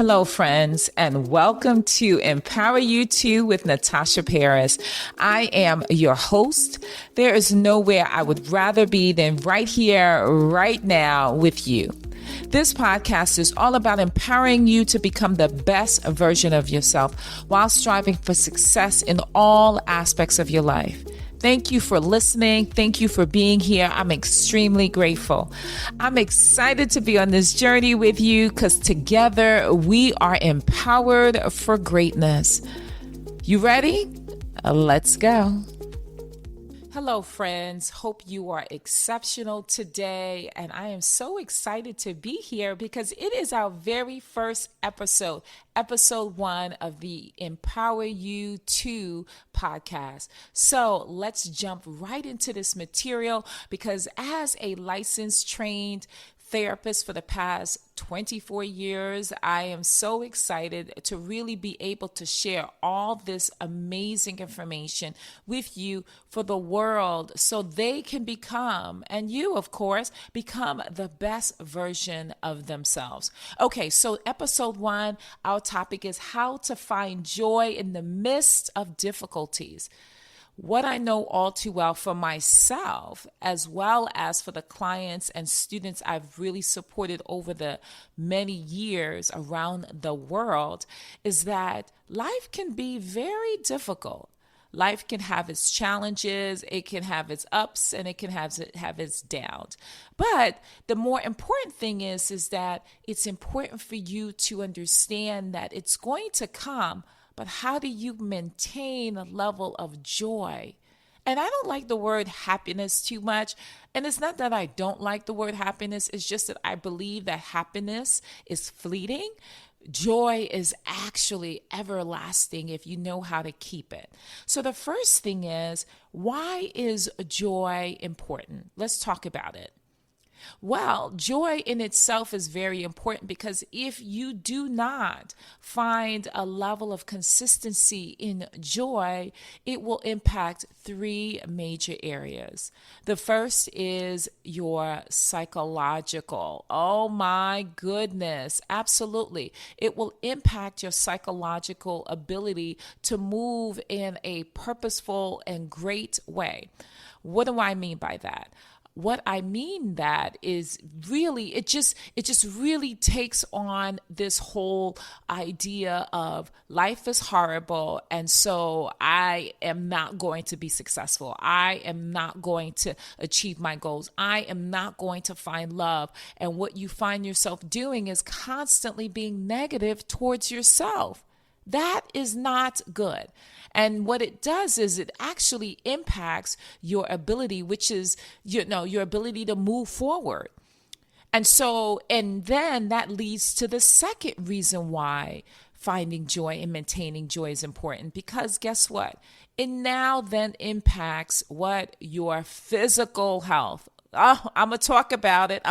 Hello, friends, and welcome to Empower You Too with Natasha Paris. I am your host. There is nowhere I would rather be than right here, right now with you. This podcast is all about empowering you to become the best version of yourself while striving for success in all aspects of your life. Thank you for listening. Thank you for being here. I'm extremely grateful. I'm excited to be on this journey with you because together we are empowered for greatness. You ready? Let's go. Hello, friends. Hope you are exceptional today. And I am so excited to be here because it is our very first episode 1 of the Empower You 2 podcast. So let's jump right into this material because as a licensed, trained therapist for the past 24 years, I am so excited to really be able to share all this amazing information with you for the world so they can become, and you, of course, become the best version of themselves. Okay, so episode 1, our topic is how to find joy in the midst of difficulties. What I know all too well for myself, as well as for the clients and students I've really supported over the many years around the world, is that life can be very difficult. Life can have its challenges, it can have its ups, and it can have its downs. But the more important thing is that it's important for you to understand that it's going to come. But how do you maintain a level of joy? And I don't like the word happiness too much. And it's not that I don't like the word happiness. It's just that I believe that happiness is fleeting. Joy is actually everlasting if you know how to keep it. So the first thing is, why is joy important? Let's talk about it. Well, joy in itself is very important because if you do not find a level of consistency in joy, it will impact 3 major areas. The first is your psychological. Oh my goodness, absolutely. It will impact your psychological ability to move in a purposeful and great way. What do I mean by that? What I mean that is really, it just really takes on this whole idea of life is horrible. And so I am not going to be successful. I am not going to achieve my goals. I am not going to find love. And what you find yourself doing is constantly being negative towards yourself. That is not good. And what it does is it actually impacts your ability, which is, your ability to move forward. And then that leads to the second reason why finding joy and maintaining joy is important. Because guess what? It now then impacts what? Your physical health. Oh, I'm going to talk about it.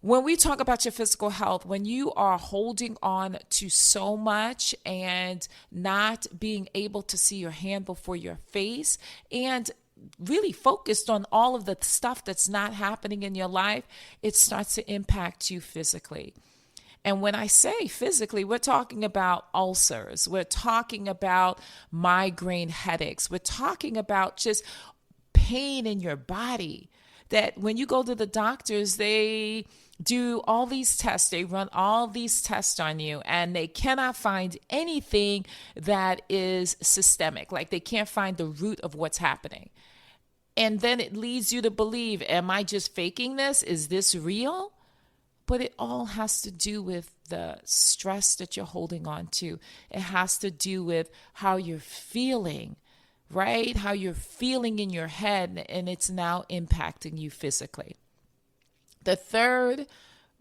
When we talk about your physical health, when you are holding on to so much and not being able to see your hand before your face and really focused on all of the stuff that's not happening in your life, it starts to impact you physically. And when I say physically, we're talking about ulcers. We're talking about migraine headaches. We're talking about just pain in your body. That when you go to the doctors, they do all these tests, they run all these tests on you, and they cannot find anything that is systemic. Like they can't find the root of what's happening. And then it leads you to believe, am I just faking this? Is this real? But it all has to do with the stress that you're holding on to. It has to do with how you're feeling, right? How you're feeling in your head, and it's now impacting you physically. The third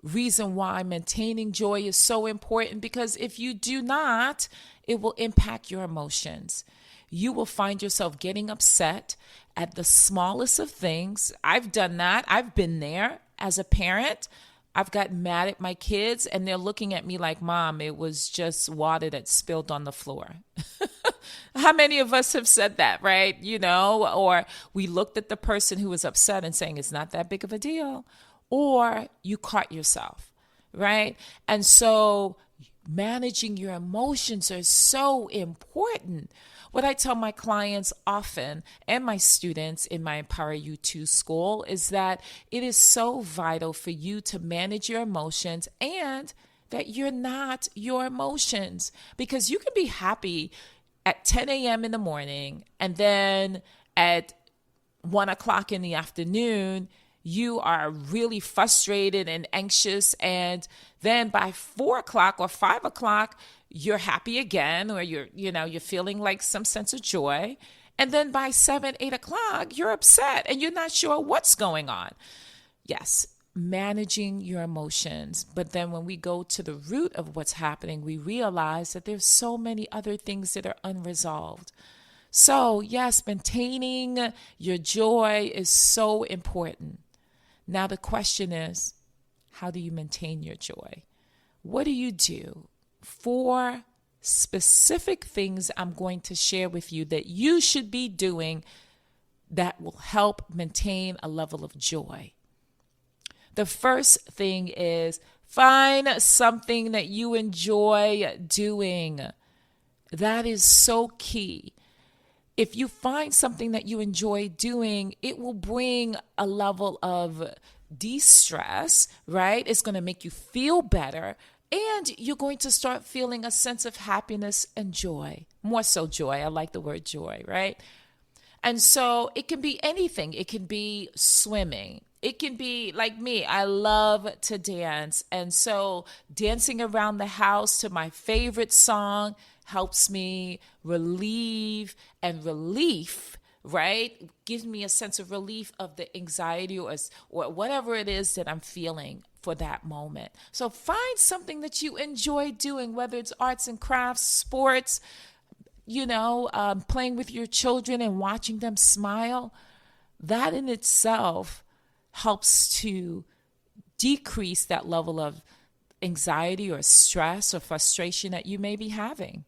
reason why maintaining joy is so important, because if you do not, it will impact your emotions. You will find yourself getting upset at the smallest of things. I've done that. I've been there as a parent. I've gotten mad at my kids and they're looking at me like, Mom, it was just water that spilled on the floor. How many of us have said that, right? Or we looked at the person who was upset and saying, it's not that big of a deal. Or you caught yourself. right? And so managing your emotions are so important. What I tell my clients often and my students in my Empower You 2 school is that it is so vital for you to manage your emotions and that you're not your emotions, because you can be happy at 10 a.m. in the morning and then at 1 o'clock in the afternoon, you are really frustrated and anxious. And then by 4 o'clock or 5 o'clock, you're happy again, or you're feeling like some sense of joy. And then by 7, 8 o'clock, you're upset and you're not sure what's going on. Yes, managing your emotions. But then when we go to the root of what's happening, we realize that there's so many other things that are unresolved. So, yes, maintaining your joy is so important. Now, the question is, how do you maintain your joy? What do you do? 4 specific things I'm going to share with you that you should be doing that will help maintain a level of joy. The first thing is find something that you enjoy doing. That is so key. If you find something that you enjoy doing, it will bring a level of de-stress, right? It's going to make you feel better, and you're going to start feeling a sense of happiness and joy. More so joy. I like the word joy, right? And so it can be anything. It can be swimming. It can be like me. I love to dance. And so dancing around the house to my favorite song helps me relieve and relief, right? Gives me a sense of relief of the anxiety or whatever it is that I'm feeling for that moment. So find something that you enjoy doing, whether it's arts and crafts, sports, playing with your children and watching them smile. That in itself helps to decrease that level of anxiety or stress or frustration that you may be having.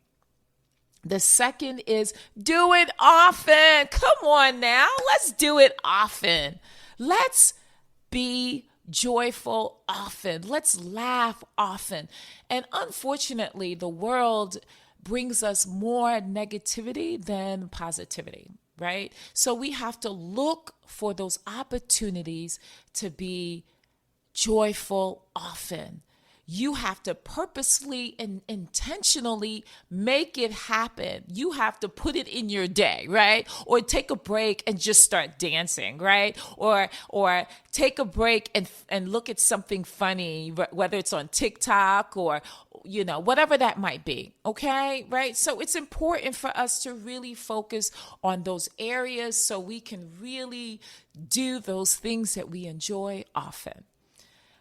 The second is do it often. Come on now. Let's do it often. Let's be joyful often. Let's laugh often. And unfortunately, the world brings us more negativity than positivity, right? So we have to look for those opportunities to be joyful often. You have to purposely and intentionally make it happen. You have to put it in your day, right? Or take a break and just start dancing, right? Or take a break and look at something funny, whether it's on TikTok or whatever that might be, okay? Right? So it's important for us to really focus on those areas so we can really do those things that we enjoy often.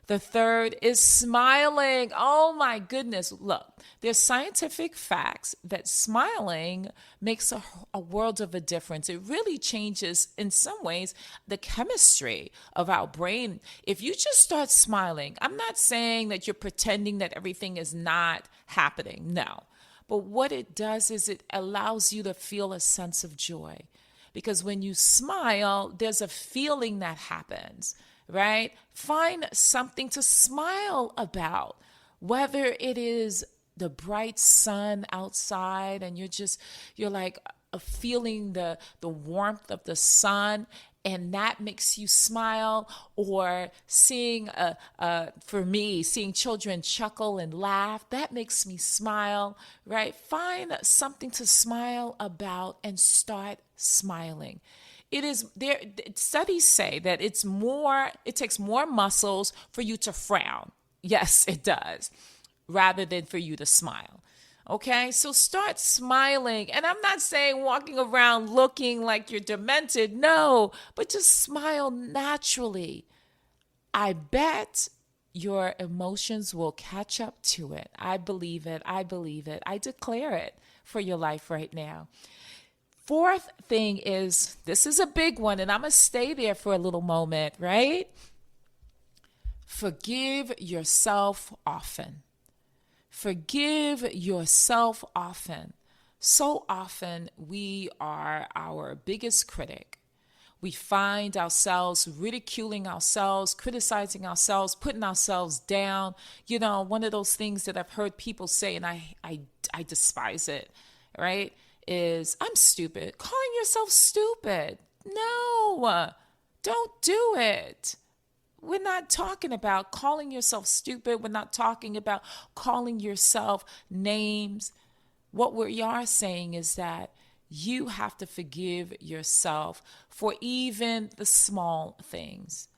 The third is smiling. Oh my goodness. Look, there's scientific facts that smiling makes a world of a difference. It really changes, in some ways, the chemistry of our brain. If you just start smiling, I'm not saying that you're pretending that everything is not happening. No. But what it does is it allows you to feel a sense of joy. Because when you smile, there's a feeling that happens. Right? Find something to smile about, whether it is the bright sun outside and you're like feeling the warmth of the sun, and that makes you smile, or for me, seeing children chuckle and laugh, that makes me smile, right? Find something to smile about and start smiling. It is there. Studies say that it takes more muscles for you to frown. Yes, it does, rather than for you to smile. Okay, so start smiling. And I'm not saying walking around looking like you're demented. No, but just smile naturally. I bet your emotions will catch up to it. I believe it. I believe it. I declare it for your life right now. Fourth thing is, this is a big one, and I'm going to stay there for a little moment, right? Forgive yourself often. Forgive yourself often. So often we are our biggest critic. We find ourselves ridiculing ourselves, criticizing ourselves, putting ourselves down. One of those things that I've heard people say, and I despise it, right? Is I'm stupid. Calling yourself stupid. No, don't do it. We're not talking about calling yourself stupid. We're not talking about calling yourself names. What we are saying is that you have to forgive yourself for even the small things.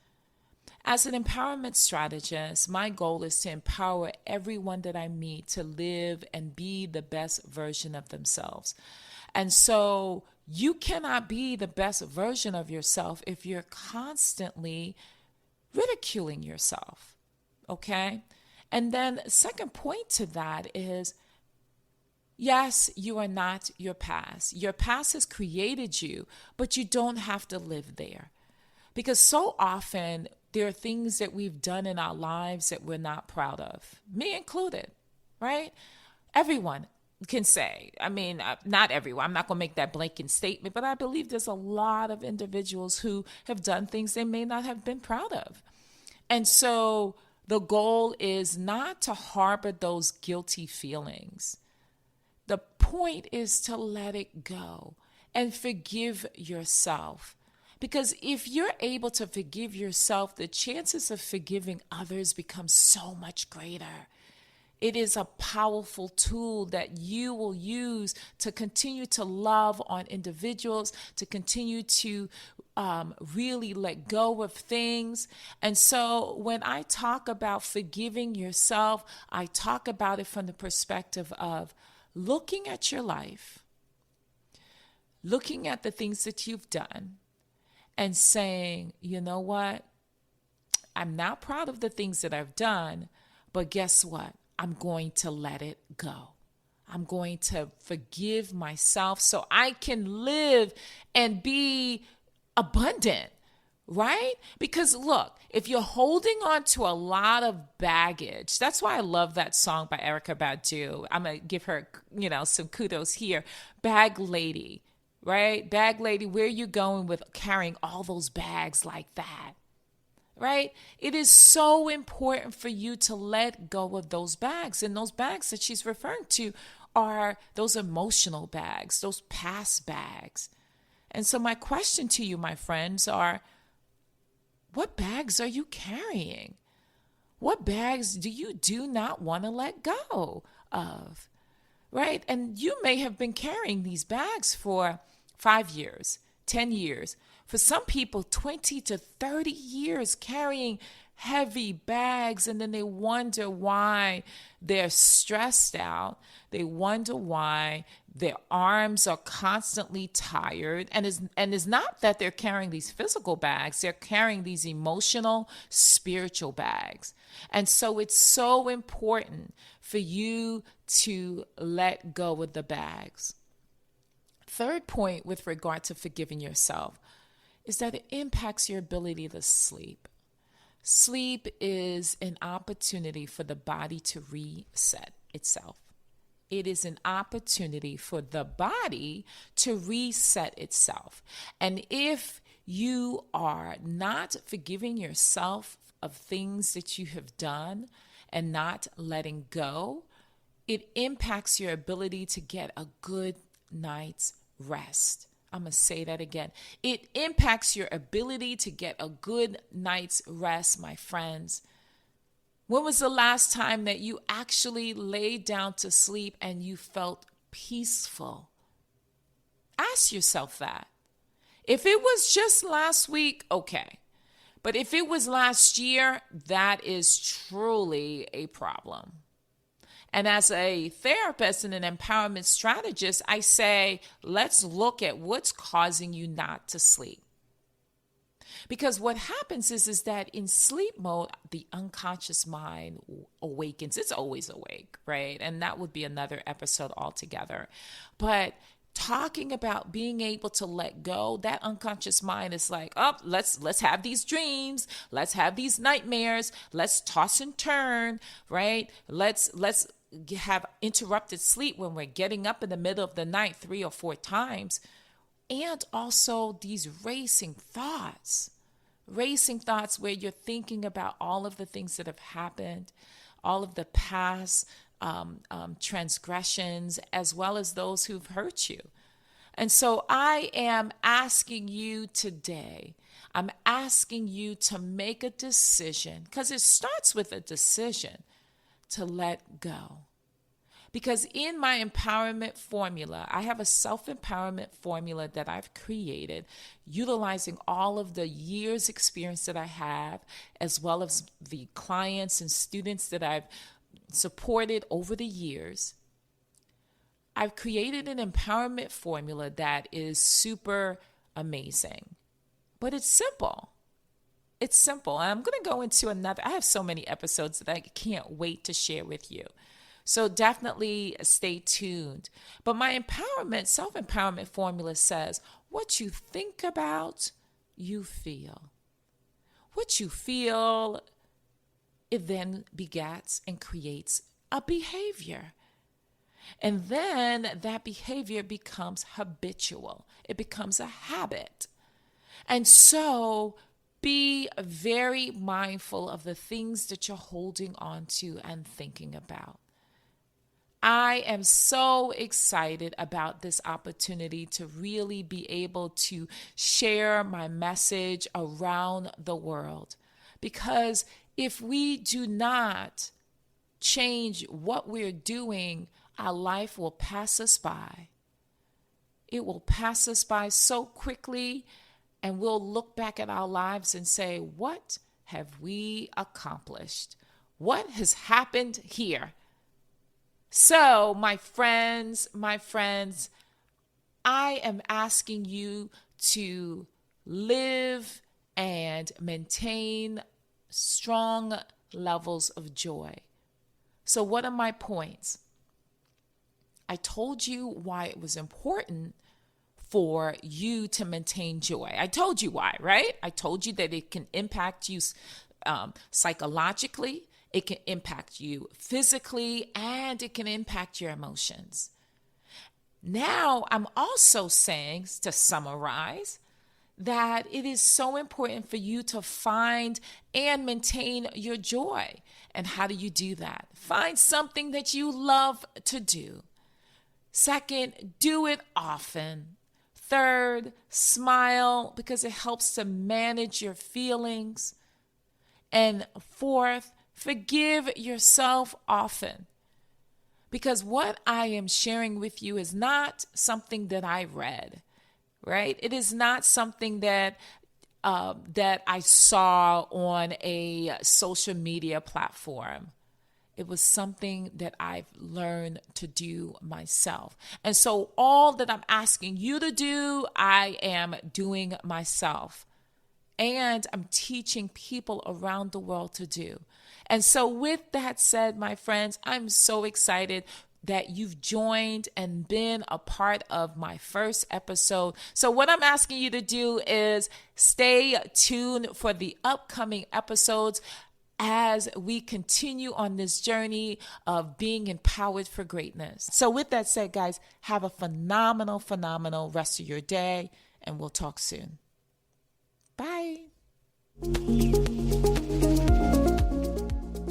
As an empowerment strategist, my goal is to empower everyone that I meet to live and be the best version of themselves. And so you cannot be the best version of yourself if you're constantly ridiculing yourself, okay? And then second point to that is, yes, you are not your past. Your past has created you, but you don't have to live there. Because so often there are things that we've done in our lives that we're not proud of, me included, right? Everyone can say, not everyone, I'm not going to make that blanket statement, but I believe there's a lot of individuals who have done things they may not have been proud of. And so the goal is not to harbor those guilty feelings. The point is to let it go and forgive yourself. Because if you're able to forgive yourself, the chances of forgiving others become so much greater. It is a powerful tool that you will use to continue to love on individuals, to continue to really let go of things. And so when I talk about forgiving yourself, I talk about it from the perspective of looking at your life, looking at the things that you've done, and saying, you know what? I'm not proud of the things that I've done, but guess what? I'm going to let it go. I'm going to forgive myself so I can live and be abundant, right? Because look, if you're holding on to a lot of baggage, that's why I love that song by Erykah Badu. I'm going to give her, some kudos here. Bag Lady, right? Bag Lady, where are you going with carrying all those bags like that? Right? It is so important for you to let go of those bags. And those bags that she's referring to are those emotional bags, those past bags. And so my question to you, my friends, are, what bags are you carrying? What bags do you not want to let go of? Right? And you may have been carrying these bags for 5 years, 10 years. For some people, 20 to 30 years carrying heavy bags, and then they wonder why they're stressed out. They wonder why their arms are constantly tired. And it's not that they're carrying these physical bags, they're carrying these emotional, spiritual bags. And so it's so important for you to let go of the bags. Third point with regard to forgiving yourself is that it impacts your ability to sleep. Sleep is an opportunity for the body to reset itself. It is an opportunity for the body to reset itself. And if you are not forgiving yourself of things that you have done and not letting go, it impacts your ability to get a good night's rest. I'm going to say that again. It impacts your ability to get a good night's rest, my friends. When was the last time that you actually laid down to sleep and you felt peaceful? Ask yourself that. If it was just last week, okay. But if it was last year, that is truly a problem. And as a therapist and an empowerment strategist, I say, let's look at what's causing you not to sleep. Because what happens is that in sleep mode, the unconscious mind awakens. It's always awake, right? And that would be another episode altogether. But talking about being able to let go, that unconscious mind is like, oh, let's have these dreams, let's have these nightmares, let's toss and turn, right? Let's have interrupted sleep when we're getting up in the middle of the night 3 or 4 times. And also these racing thoughts where you're thinking about all of the things that have happened, all of the past transgressions, as well as those who've hurt you. And so I am asking you today, I'm asking you to make a decision, because it starts with a decision to let go. Because in my empowerment formula, I have a self-empowerment formula that I've created, utilizing all of the years' experience that I have, as well as the clients and students that I've supported over the years. I've created an empowerment formula that is super amazing, but it's simple. It's simple. And I'm going to go into I have so many episodes that I can't wait to share with you. So definitely stay tuned. But my self-empowerment formula says, what you think about, you feel. What you feel, it then begets and creates a behavior. And then that behavior becomes habitual. It becomes a habit. And so be very mindful of the things that you're holding on to and thinking about. I am so excited about this opportunity to really be able to share my message around the world. Because if we do not change what we're doing, our life will pass us by. It will pass us by so quickly, and we'll look back at our lives and say, what have we accomplished? What has happened here? So, my friends, I am asking you to live and maintain strong levels of joy. So, what are my points? I told you why it was important for you to maintain joy. I told you why, right? I told you that it can impact you psychologically. It can impact you physically, and it can impact your emotions. Now, I'm also saying, to summarize, that it is so important for you to find and maintain your joy. And how do you do that? Find something that you love to do. Second, do it often. Third, smile because it helps to manage your feelings. And fourth, forgive yourself often, because what I am sharing with you is not something that I read, right? It is not something that I saw on a social media platform. It was something that I've learned to do myself. And so all that I'm asking you to do, I am doing myself. And I'm teaching people around the world to do. And so with that said, my friends, I'm so excited that you've joined and been a part of my first episode. So what I'm asking you to do is stay tuned for the upcoming episodes as we continue on this journey of being empowered for greatness. So with that said, guys, have a phenomenal rest of your day, and we'll talk soon. Bye.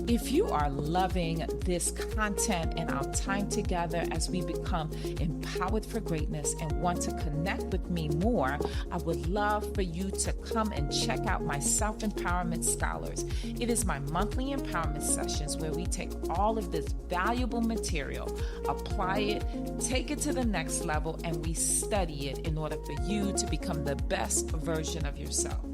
If you are loving this content and our time together as we become empowered for greatness and want to connect with me more, I would love for you to come and check out my Self-Empowerment Scholars. It is my monthly empowerment sessions where we take all of this valuable material, apply it, take it to the next level, and we study it in order for you to become the best version of yourself.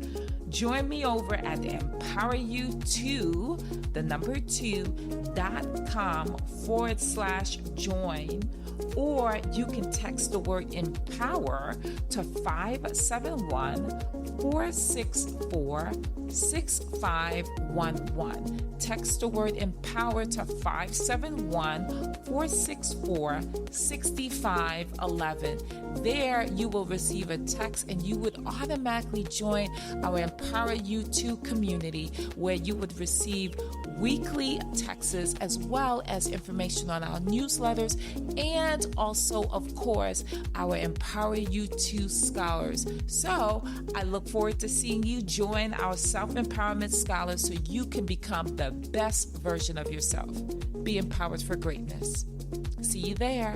Join me over at empoweryou2.com/join, or you can text the word empower to 571-464-6511. Text the word empower to 571-464-6511. There you will receive a text and you would automatically join our empowerment Empower You 2 community, where you would receive weekly texts as well as information on our newsletters, and also, of course, our Empower You 2 scholars. So I look forward to seeing you join our self-empowerment scholars so you can become the best version of yourself. Be empowered for greatness. See you there.